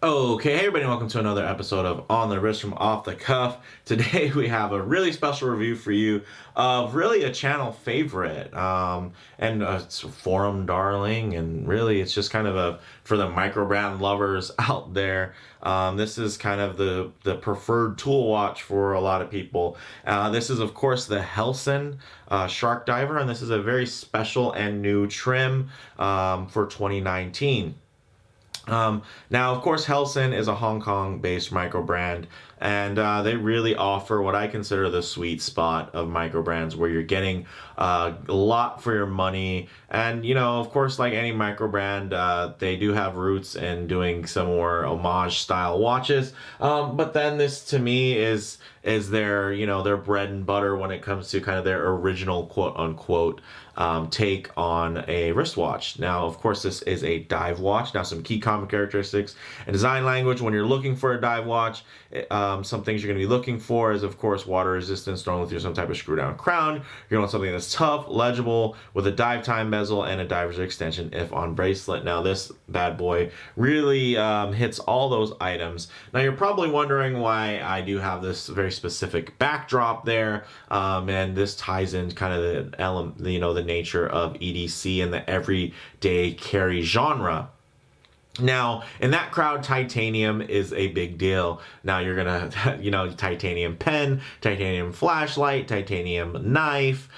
Okay, hey everybody, welcome to another episode of On the Wrist from Off the Cuff. Today we have a really special review for you of really a channel favorite, and it's a forum darling, and really it's just kind of for the micro brand lovers out there. This is kind of the preferred tool watch for a lot of people. This is of course the Helson Shark Diver, and this is a very special and new trim for 2019. Now, of course, Helson is a Hong Kong-based micro brand, and they really offer what I consider the sweet spot of micro brands, where you're getting a lot for your money. And of course, like any micro brand, they do have roots in doing some more homage style watches. But then this, to me, is their their bread and butter when it comes to kind of their original quote unquote take on a wristwatch. Now, of course, this is a dive watch. Now, some key common characteristics and design language when you're looking for a dive watch. Some things you're going to be looking for is, of course, water resistance, normally through some type of screw down crown. You're going to want something that's tough, legible, with a dive time bezel and a diver's extension if on bracelet. Now, this bad boy really hits all those items. Now, you're probably wondering why I do have this very specific backdrop there, and this ties in kind of the element, the nature of EDC and the everyday carry genre. Now, in that crowd, titanium is a big deal. Now you're gonna, titanium pen, titanium flashlight, titanium knife.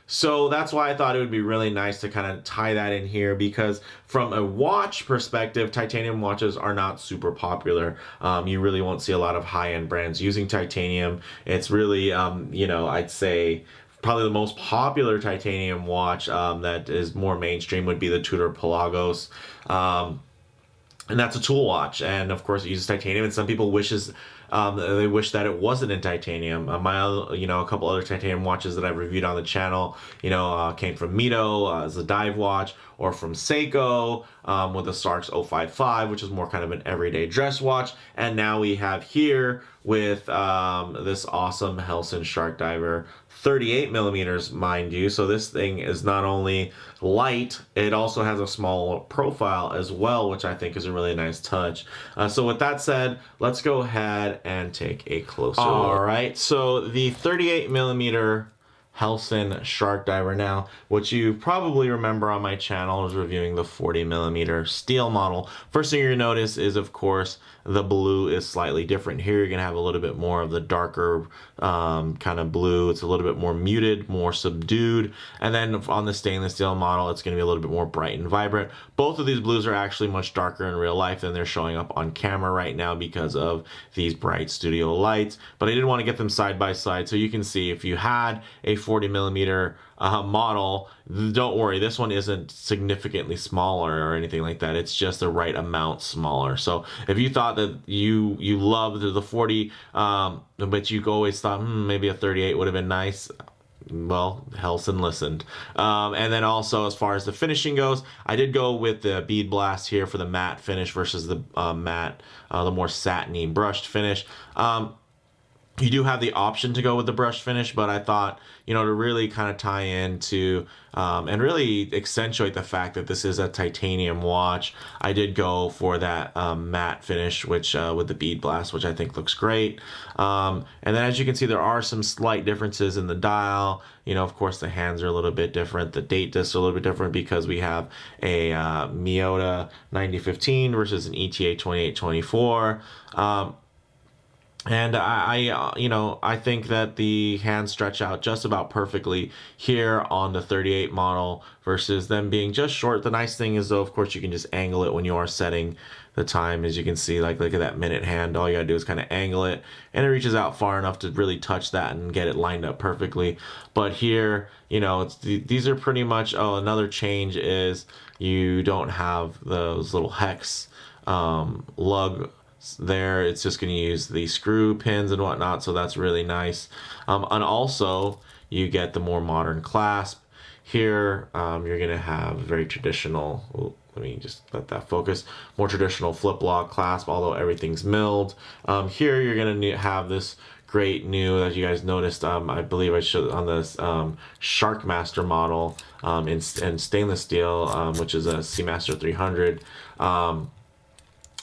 So that's why I thought it would be really nice to kind of tie that in here, because from a watch perspective, titanium watches are not super popular. You really won't see a lot of high-end brands using titanium. It's really, I'd say probably the most popular titanium watch that is more mainstream would be the Tudor Pelagos. And that's a tool watch, and of course it uses titanium, and some people they wish that it wasn't in titanium. A couple other titanium watches that I've reviewed on the channel, came from Mito as a dive watch, or from Seiko with the Starks 055, which is more kind of an everyday dress watch. And now we have here with this awesome Helson Shark Diver, 38 millimeters, mind you. So this thing is not only light, it also has a small profile as well, which I think is a really nice touch. So with that said, let's go ahead and take a closer look. All right, so the 38 millimeter Helson Shark Diver. Now, what you probably remember on my channel is reviewing the 40 millimeter steel model. First thing you're gonna notice is, of course, the blue is slightly different. Here you're gonna have a little bit more of the darker kind of blue. It's a little bit more muted, more subdued. And then on the stainless steel model, it's gonna be a little bit more bright and vibrant. Both of these blues are actually much darker in real life than they're showing up on camera right now because of these bright studio lights. But I did want to get them side by side so you can see if you had a 40 millimeter model, don't worry, this one isn't significantly smaller or anything like that. It's just the right amount smaller. So if you thought that you loved the 40, but you always thought maybe a 38 would have been nice, well, Helson listened. And then also, as far as the finishing goes, I did go with the bead blast here for the matte finish versus the the more satiny brushed finish. You do have the option to go with the brush finish, but I thought, to really kind of tie into and really accentuate the fact that this is a titanium watch, I did go for that matte finish, which with the bead blast, which I think looks great. And then as you can see, there are some slight differences in the dial. Of course, the hands are a little bit different. The date discs are a little bit different because we have a Miyota 9015 versus an ETA 2824. And I think that the hands stretch out just about perfectly here on the 38 model versus them being just short. The nice thing is, though, of course, you can just angle it when you are setting the time. As you can see, like, look at that minute hand. All you gotta do is kind of angle it, and it reaches out far enough to really touch that and get it lined up perfectly. But here, these are pretty much, another change is you don't have those little hex lug there. It's just going to use the screw pins and whatnot, so that's really nice. And also you get the more modern clasp here. You're going to have very traditional, let me just let that focus, more traditional flip lock clasp, although everything's milled. Here you're going to have this great new, as you guys noticed, I believe I showed on this Shark Master model in stainless steel, which is a Seamaster 300.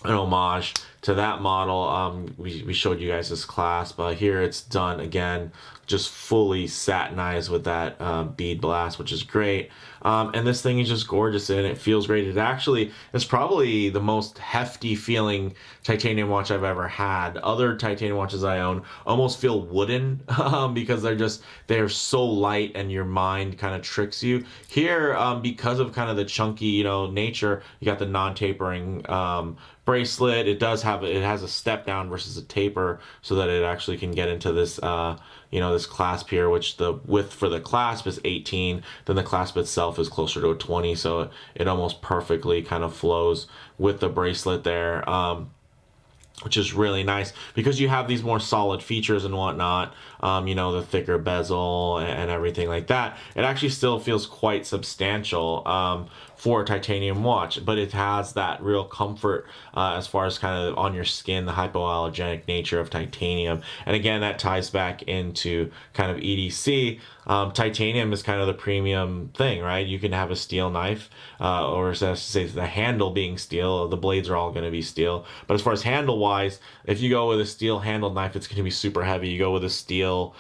an homage to that model. We showed you guys this clasp, but here it's done again, just fully satinized with that bead blast, which is great. And this thing is just gorgeous and it feels great. It actually is probably the most hefty feeling titanium watch I've ever had. Other titanium watches I own almost feel wooden because they're so light and your mind kind of tricks you. Here, because of kind of the chunky, nature, you got the non-tapering bracelet. It has a step down versus a taper so that it actually can get into this this clasp here, which the width for the clasp is 18, then the clasp itself is closer to a 20, so it almost perfectly kind of flows with the bracelet there, which is really nice because you have these more solid features and whatnot, the thicker bezel and everything like that. It actually still feels quite substantial for a titanium watch, but it has that real comfort as far as kind of on your skin, the hypoallergenic nature of titanium. And again, that ties back into kind of EDC. Titanium is kind of the premium thing, right? You can have a steel knife, or as I say, the handle being steel, the blades are all going to be steel. But as far as handle wise, if you go with a steel handled knife, it's going to be super heavy. You go with a steel,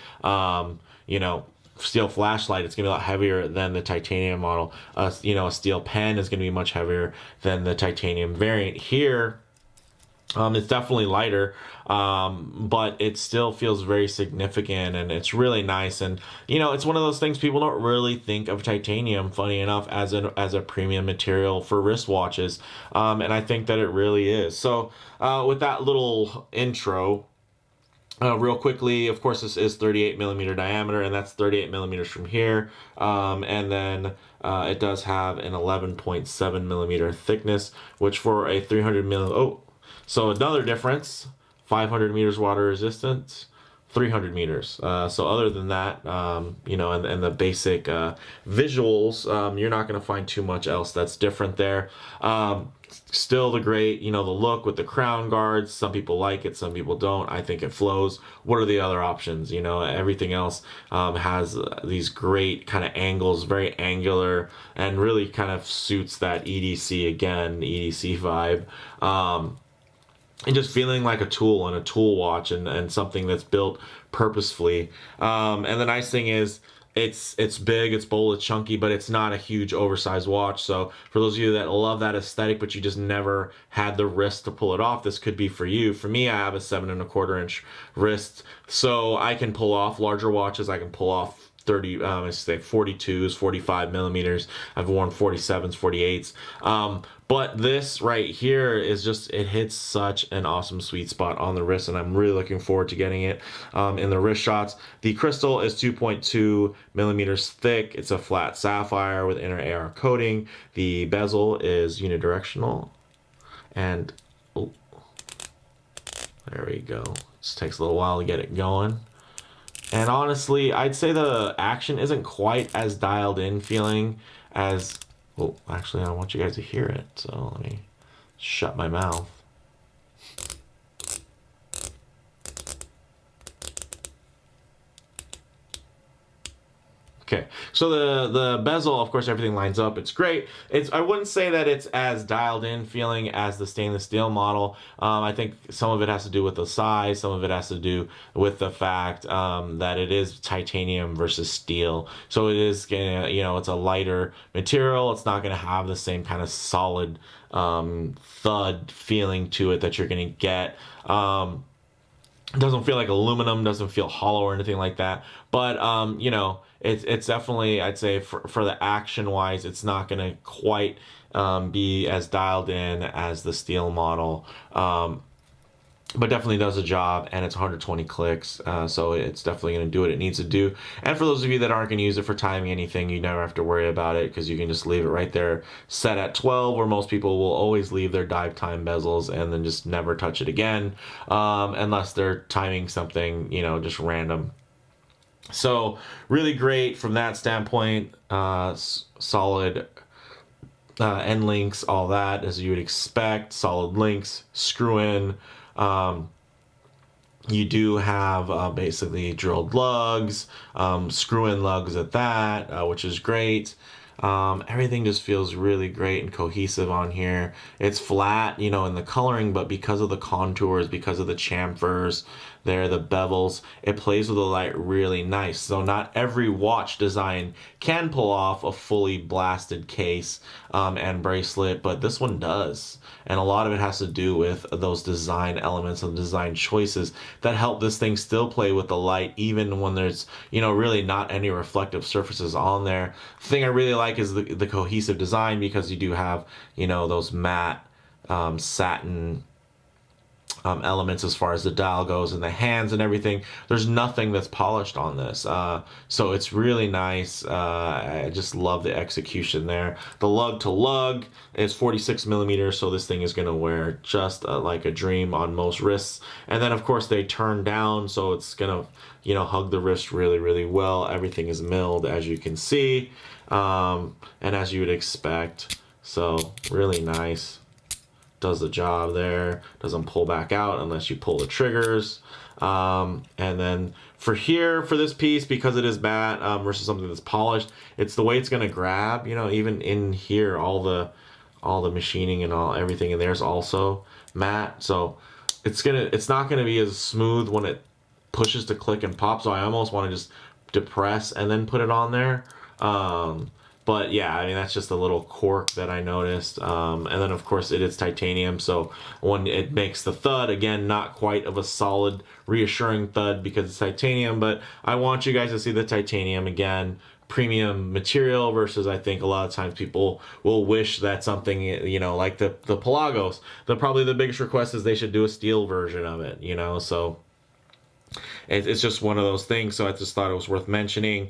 steel flashlight, it's going to be a lot heavier than the titanium model. A steel pen is going to be much heavier than the titanium variant. Here, it's definitely lighter, but it still feels very significant and it's really nice. And, it's one of those things people don't really think of titanium, funny enough, as a premium material for wristwatches. And I think that it really is. So with that little intro, real quickly, of course, this is 38 millimeter diameter, and that's 38 millimeters from here. And then it does have an 11.7 millimeter thickness, which for a 300 so another difference, 500 meters water resistance, 300 meters. So other than that, and the basic visuals, you're not going to find too much else that's different there. Still the great, the look with the crown guards. Some people like it, some people don't. I think it flows. What are the other options? Everything else has these great kind of angles, very angular, and really kind of suits that EDC vibe. And just feeling like a tool and a tool watch and something that's built purposefully. And the nice thing is it's big, it's bold, it's chunky, but it's not a huge oversized watch. So for those of you that love that aesthetic, but you just never had the wrist to pull it off, this could be for you. For me, I have a 7.25-inch wrist, so I can pull off larger watches. I can pull off 42s, 45 millimeters. I've worn 47s, 48s. But this right here is just, it hits such an awesome sweet spot on the wrist, and I'm really looking forward to getting it in the wrist shots. The crystal is 2.2 millimeters thick. It's a flat sapphire with inner AR coating. The bezel is unidirectional, and there we go. Just takes a little while to get it going. And honestly, I'd say the action isn't quite as dialed in feeling as, well, actually, I want you guys to hear it, so let me shut my mouth. Okay, so the bezel, of course, everything lines up. It's great. I wouldn't say that it's as dialed in feeling as the stainless steel model. I think some of it has to do with the size. Some of it has to do with the fact that it is titanium versus steel. So it is gonna, it's a lighter material. It's not gonna have the same kind of solid thud feeling to it that you're gonna get. It doesn't feel like aluminum, doesn't feel hollow or anything like that. But it's definitely, I'd say for the action wise, it's not gonna quite be as dialed in as the steel model. But definitely does a job, and it's 120 clicks, so it's definitely going to do what it needs to do. And for those of you that aren't going to use it for timing anything, you never have to worry about it because you can just leave it right there set at 12, where most people will always leave their dive time bezels and then just never touch it again, unless they're timing something, just random. So really great from that standpoint. Solid end links, all that as you would expect. Solid links, screw in. You do have basically drilled lugs, screw-in lugs at that, which is great. Everything just feels really great and cohesive on here. It's flat, you know, in the coloring, but because of the contours, because of the chamfers, there, the bevels, it plays with the light really nice. So not every watch design can pull off a fully blasted case and bracelet, but this one does. And a lot of it has to do with those design elements and design choices that help this thing still play with the light, even when there's, you know, really not any reflective surfaces on there. The thing I really like is the cohesive design, because you do have, you know, those matte satin elements as far as the dial goes, and the hands and everything. There's nothing that's polished on this, so it's really nice. I just love the execution there. The lug to lug is 46 millimeters, so this thing is going to wear just like a dream on most wrists. And then of course they turn down, so it's going to, you know, hug the wrist really, really well. Everything is milled, as you can see, and as you would expect. So really nice. Does the job there. Doesn't pull back out unless you pull the triggers. And then for here, for this piece, because it is matte versus something that's polished, it's the way it's going to grab. You know, even in here, all the machining and everything in there is also matte. So it's not gonna be as smooth when it pushes to click and pop. So I almost want to just depress and then put it on there. But yeah, I mean, that's just a little quirk that I noticed. And then of course it is titanium, so when it makes the thud, again, not quite of a solid, reassuring thud because it's titanium, but I want you guys to see the titanium again. Premium material versus, I think a lot of times people will wish that something, you know, like the Pelagos, probably the biggest request is they should do a steel version of it, you know, so it's just one of those things. So I just thought it was worth mentioning.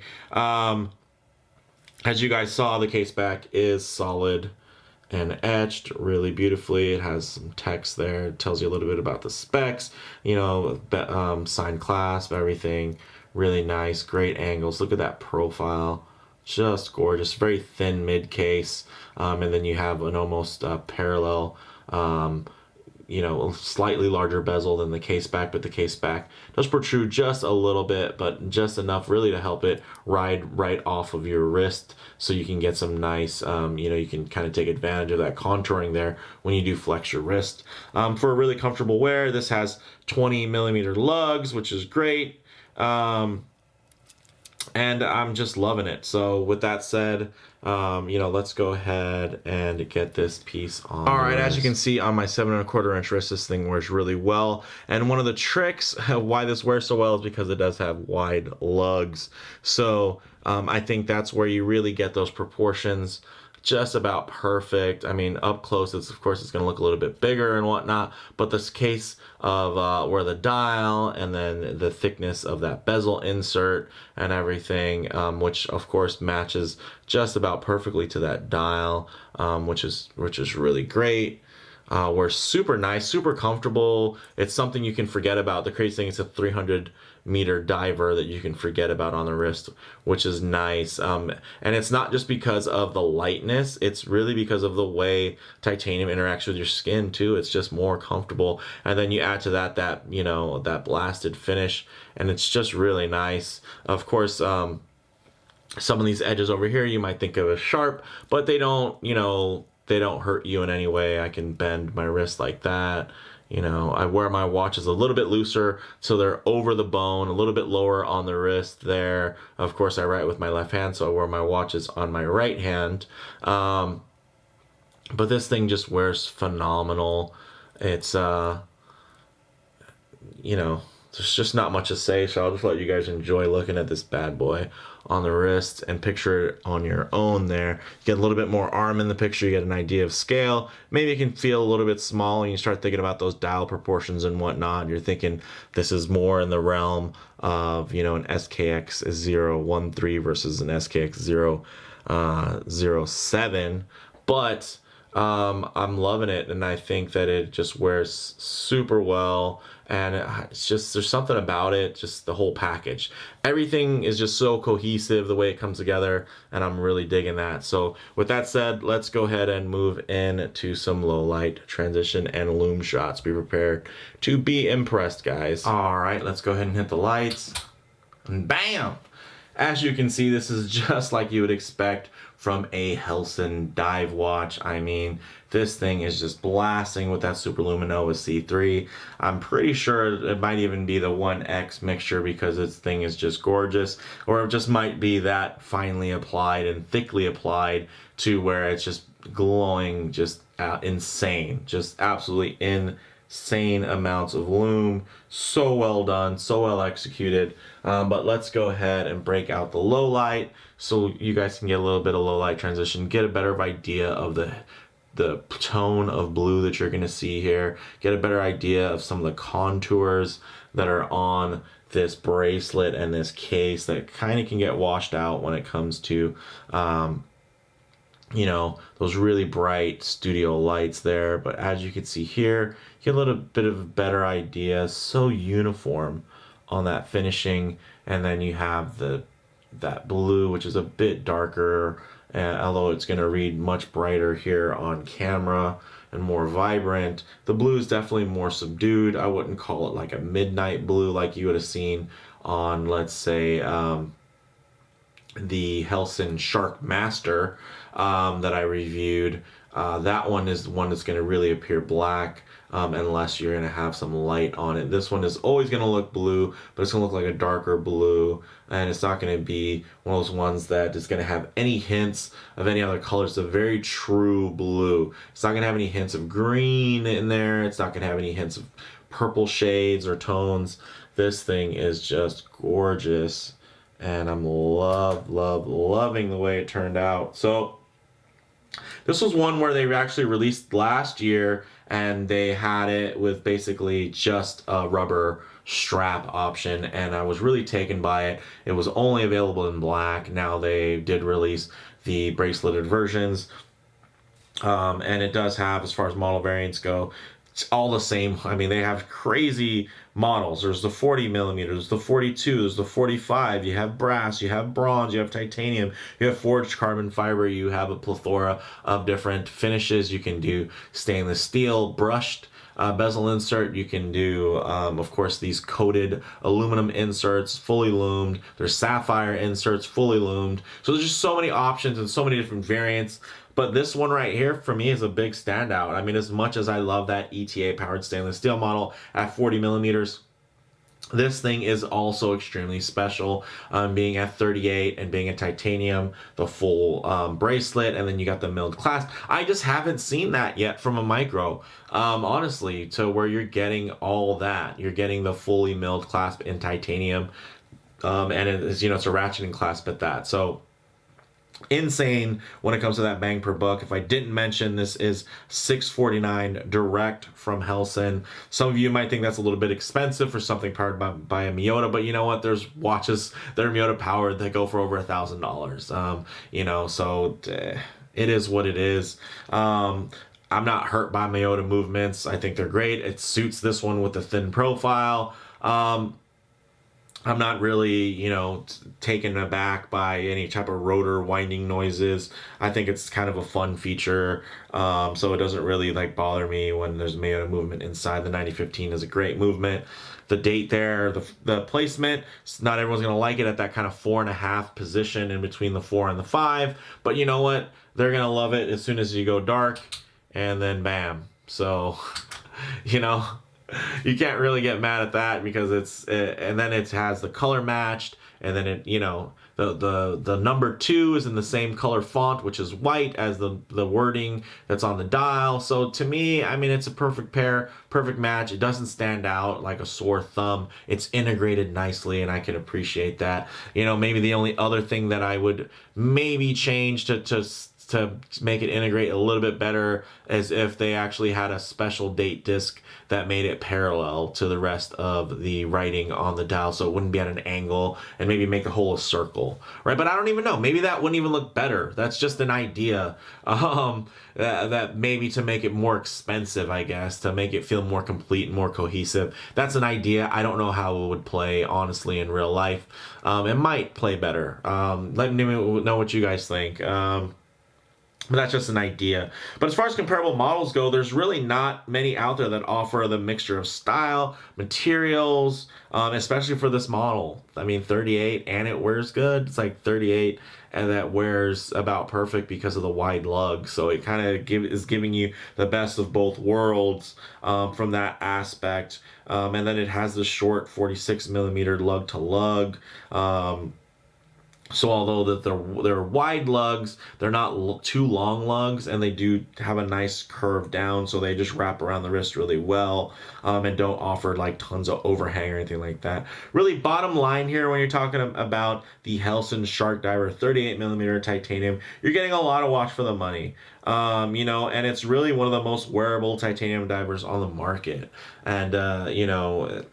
As you guys saw, the case back is solid and etched really beautifully. It has some text there. It tells you a little bit about the specs, you know, signed clasp, everything. Really nice, great angles. Look at that profile. Just gorgeous. Very thin mid case. And then you have an almost parallel, you know, slightly larger bezel than the case back, but the case back does protrude just a little bit, but just enough really to help it ride right off of your wrist, so you can get some nice, you know, you can kind of take advantage of that contouring there when you do flex your wrist. For a really comfortable wear, this has 20 millimeter lugs, which is great. And I'm just loving it. So with that said, you know, let's go ahead and get this piece on. All right, as you can see on my 7¼ inch wrist, this thing wears really well. And one of the tricks why this wears so well is because it does have wide lugs. So I think that's where you really get those proportions just about perfect. I mean, up close, of course, it's going to look a little bit bigger and whatnot, but this case of where the dial and then the thickness of that bezel insert and everything, which of course matches just about perfectly to that dial, which is really great. We're super nice, super comfortable. It's something you can forget about. The crazy thing is a 300-meter diver that you can forget about on the wrist, which is nice. And it's not just because of the lightness, it's really because of the way titanium interacts with your skin too. It's just more comfortable. And then you add to that you know, that blasted finish, and it's just really nice. Of course, some of these edges over here you might think of as sharp, but they don't, you know, they don't hurt you in any way. I can bend my wrist like that. You know, I wear my watches a little bit looser, so they're over the bone, a little bit lower on the wrist there. Of course, I write with my left hand, so I wear my watches on my right hand. But this thing just wears phenomenal. It's, you know, there's just not much to say, so I'll just let you guys enjoy looking at this bad boy on the wrist and picture it on your own there. You get a little bit more arm in the picture, you get an idea of scale. Maybe it can feel a little bit small and you start thinking about those dial proportions and whatnot. You're thinking this is more in the realm of, you know, an SKX 013 versus an SKX 007. But I'm loving it, and I think that it just wears super well, and it's just, there's something about it, just the whole package. Everything is just so cohesive, the way it comes together, and I'm really digging that. So with that said, let's go ahead and move into some low light transition and Lume shots. Be prepared to be impressed, guys. All right, let's go ahead and hit the lights, and bam! As you can see, this is just like you would expect from a Helson dive watch. I mean, this thing is just blasting with that Superluminova C3. I'm pretty sure it might even be the 1X mixture because this thing is just gorgeous, or it just might be that finely applied and thickly applied to where it's just glowing, just insane, just absolutely insane amounts of lume. So well done, so well executed. But let's go ahead and break out the low light so you guys can get a little bit of low light transition, get a better idea of the tone of blue that you're going to see here, get a better idea of some of the contours that are on this bracelet and this case that kind of can get washed out when it comes to you know, those really bright studio lights there. But as you can see here, you get a little bit of a better idea. So uniform on that finishing. And then you have that blue, which is a bit darker, although it's going to read much brighter here on camera and more vibrant. The blue is definitely more subdued. I wouldn't call it like a midnight blue like you would have seen on, let's say, the Helson Shark Master that I reviewed. That one is the one that's going to really appear black unless you're going to have some light on it. This one is always going to look blue, but it's going to look like a darker blue, and it's not going to be one of those ones that is going to have any hints of any other colors. It's a very true blue. It's not going to have any hints of green in there. It's not going to have any hints of purple shades or tones. This thing is just gorgeous, and I'm loving the way it turned out. So this was one where they actually released last year, and they had it with basically just a rubber strap option, and I was really taken by it. It was only available in black. Now they did release the braceleted versions, and it does have, as far as model variants go, it's all the same. I mean, they have crazy models. There's the 40 millimeters, the 42, there's the 45. You have brass, you have bronze, you have titanium, you have forged carbon fiber, you have a plethora of different finishes. You can do stainless steel, brushed bezel insert. You can do, of course, these coated aluminum inserts, fully lumed. There's sapphire inserts, fully lumed. So there's just so many options and so many different variants. But this one right here, for me, is a big standout. I mean, as much as I love that ETA powered stainless steel model at 40 millimeters, this thing is also extremely special, being at 38 and being a titanium, the full bracelet, and then you got the milled clasp. I just haven't seen that yet from a micro, honestly, to where you're getting all that. You're getting the fully milled clasp in titanium, and it is, you know, it's a ratcheting clasp at that. So insane when it comes to that bang per buck. If I didn't mention, this is $649 direct from Helson. Some of you might think that's a little bit expensive for something powered by a Miyota, but you know what? There's watches that are Miyota powered that go for over $1,000. You know, so it is what it is. I'm not hurt by Miyota movements. I think they're great. It suits this one with the thin profile. I'm not really, you know, taken aback by any type of rotor winding noises. I think it's kind of a fun feature, so it doesn't really like bother me when there's Miyota movement inside. The 9015 is a great movement. The date there, the placement, not everyone's gonna like it at that kind of 4.5 position in between the 4 and the 5, but you know what? They're gonna love it as soon as you go dark, and then bam. So, you know, you can't really get mad at that because and then it has the color matched, and then it, you know, the number 2 is in the same color font, which is white, as the wording that's on the dial. So to me, I mean, it's a perfect pair, perfect match. It doesn't stand out like a sore thumb. It's integrated nicely, and I can appreciate that. You know, maybe the only other thing that I would maybe change to make it integrate a little bit better as if they actually had a special date disc that made it parallel to the rest of the writing on the dial, so it wouldn't be at an angle, and maybe make the whole a circle, right? But I don't even know. Maybe that wouldn't even look better. That's just an idea, that maybe to make it more expensive, I guess, to make it feel more complete and more cohesive. That's an idea. I don't know how it would play, honestly, in real life. It might play better. Let me know what you guys think. But that's just an idea. But as far as comparable models go, there's really not many out there that offer the mixture of style, materials, especially for this model. I mean, 38 and it wears good. It's like 38 and that wears about perfect because of the wide lug. So it kind of is giving you the best of both worlds from that aspect. And then it has the short 46 millimeter lug to lug. So although that they're wide lugs, they're not too long lugs, and they do have a nice curve down, so they just wrap around the wrist really well, and don't offer like tons of overhang or anything like that. Really, bottom line here, when you're talking about the Helson Shark Diver 38 millimeter titanium, you're getting a lot of watch for the money. You know, and it's really one of the most wearable titanium divers on the market, and you know,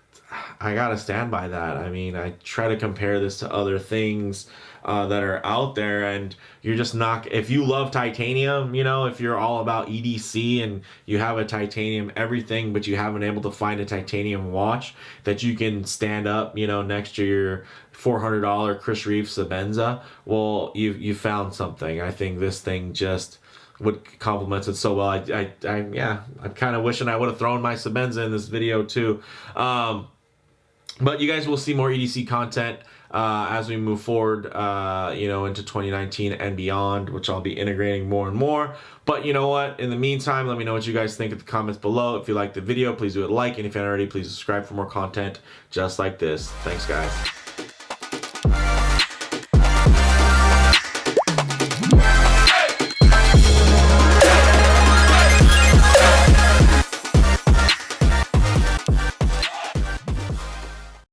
I gotta stand by that. I mean, I try to compare this to other things that are out there, and you're just not. If you love titanium, you know, if you're all about EDC and you have a titanium everything, but you haven't able to find a titanium watch that you can stand up, you know, next to your $400 Chris Reeve Sebenza, well, you found something. I think this thing just would complements it so well. Yeah, I'm kind of wishing I would have thrown my Sebenza in this video too. But you guys will see more EDC content as we move forward, you know, into 2019 and beyond, which I'll be integrating more and more. But you know what? In the meantime, let me know what you guys think in the comments below. If you liked the video, please do it like, and if you haven't already, please subscribe for more content just like this. Thanks, guys.